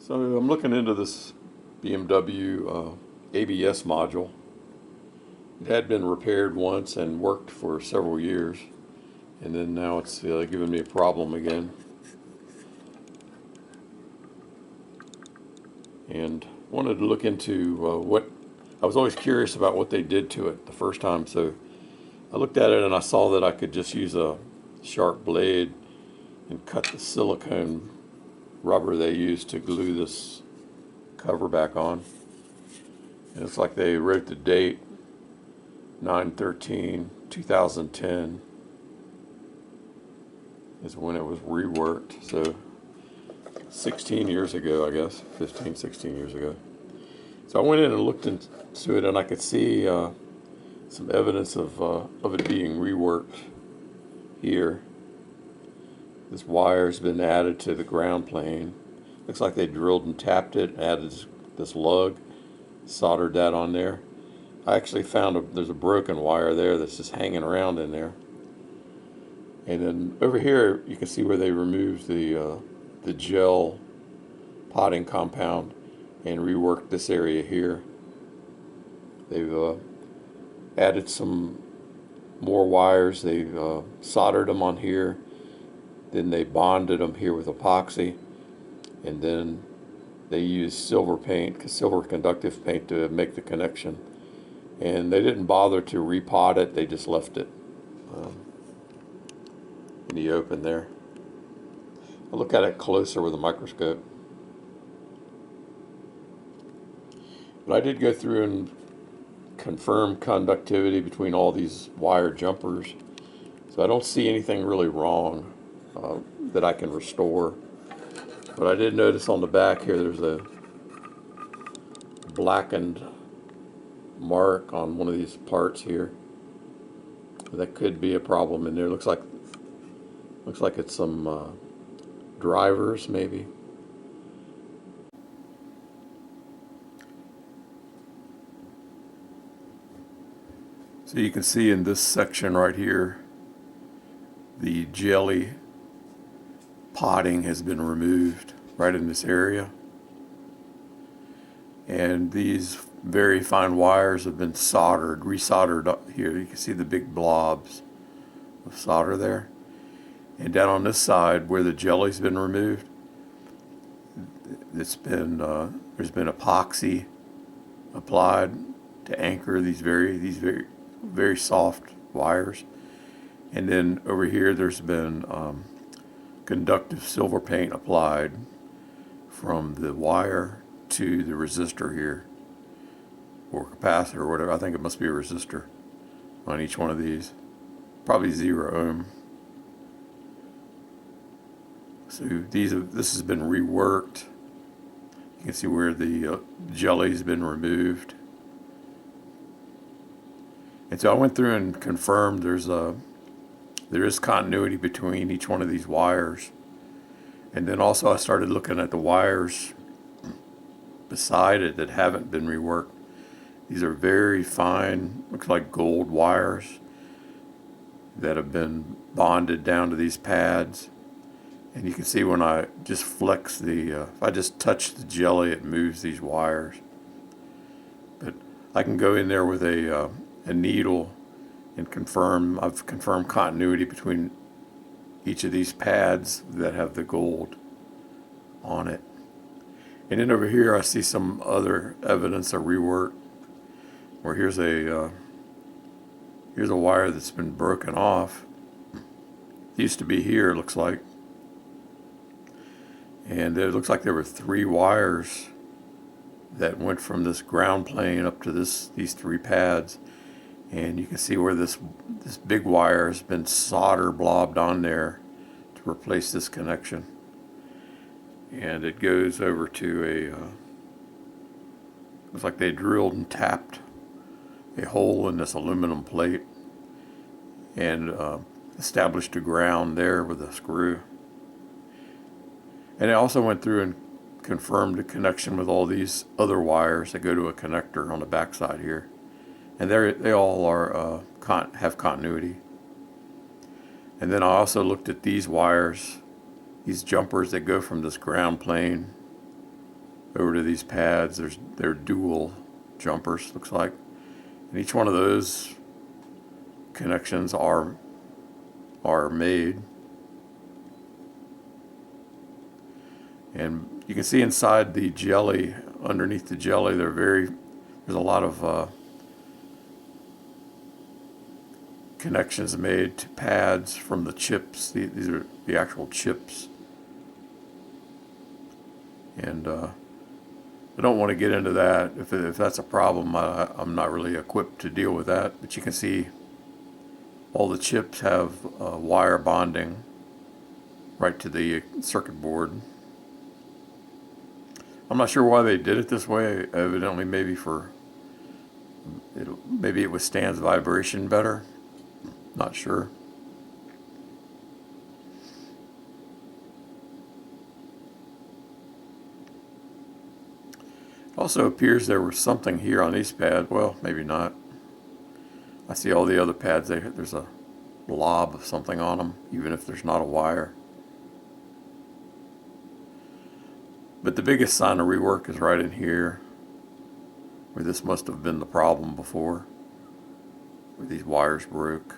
So I'm looking into this BMW ABS module. It had been repaired once and worked for several years, and then now it's giving me a problem again. And wanted to look into what I was always curious about what they did to it the first time. So I looked at it and I saw that I could just use a sharp blade and cut the silicone rubber they used to glue this cover back on. And it's like they wrote the date 9/13/2010 is when it was reworked. So 16 years ago, I guess, 15, 16 years ago. So I went in and looked into it, and I could see some evidence of it being reworked here. This wire's been added to the ground plane. Looks like they drilled and tapped it, added this lug, soldered that on there. I actually found there's a broken wire there that's just hanging around in there. And then over here you can see where they removed the gel potting compound and reworked this area here. They've added some more wires. They've soldered them on here. Then they bonded them here with epoxy, and then they used silver paint, silver conductive paint, to make the connection. And they didn't bother to repot it, they just left it in the open there. I'll look at it closer with a microscope. But I did go through and confirm conductivity between all these wire jumpers, so I don't see anything really wrong that I can restore. But I did notice on the back here there's a blackened mark on one of these parts here. That could be a problem in there. Looks like it's some drivers maybe. So you can see in this section right here, the jelly potting has been removed right in this area. And these very fine wires have been resoldered up here. You can see the big blobs of solder there. And down on this side where the jelly's been removed, there's been epoxy applied to anchor these very soft wires. And then over here there's been conductive silver paint applied from the wire to the resistor here, or capacitor, or whatever. I think it must be a resistor on each one of these, probably 0 ohm. So this has been reworked. You can see where the jelly's been removed. And so I went through and confirmed there is continuity between each one of these wires. And then also I started looking at the wires beside it that haven't been reworked. These are very fine, looks like gold wires that have been bonded down to these pads. And you can see when I just flex if I just touch the jelly, it moves these wires. But I can go in there with a needle and I've confirmed continuity between each of these pads that have the gold on it. And then over here I see some other evidence of rework, where here's a wire that's been broken off. It used to be here, it looks like. And it looks like there were 3 wires that went from this ground plane up to these 3 pads. And you can see where this big wire has been solder blobbed on there to replace this connection. And it goes over to looks like they drilled and tapped a hole in this aluminum plate and established a ground there with a screw. And I also went through and confirmed the connection with all these other wires that go to a connector on the back side here. And they all have continuity. And then I also looked at these wires, these jumpers that go from this ground plane over to these pads. They're dual jumpers, looks like. And each one of those connections are made. And you can see inside the jelly, underneath the jelly, there's a lot of connections made to pads from the chips. These are the actual chips. And I don't want to get into that. If that's a problem, I'm not really equipped to deal with that. But you can see all the chips have wire bonding right to the circuit board. I'm not sure why they did it this way. Evidently, maybe it withstands vibration better. Not sure. Also appears there was something here on these pads. Well, maybe not. I see all the other pads. There's a blob of something on them, even if there's not a wire. But the biggest sign of rework is right in here, where this must have been the problem before, where these wires broke.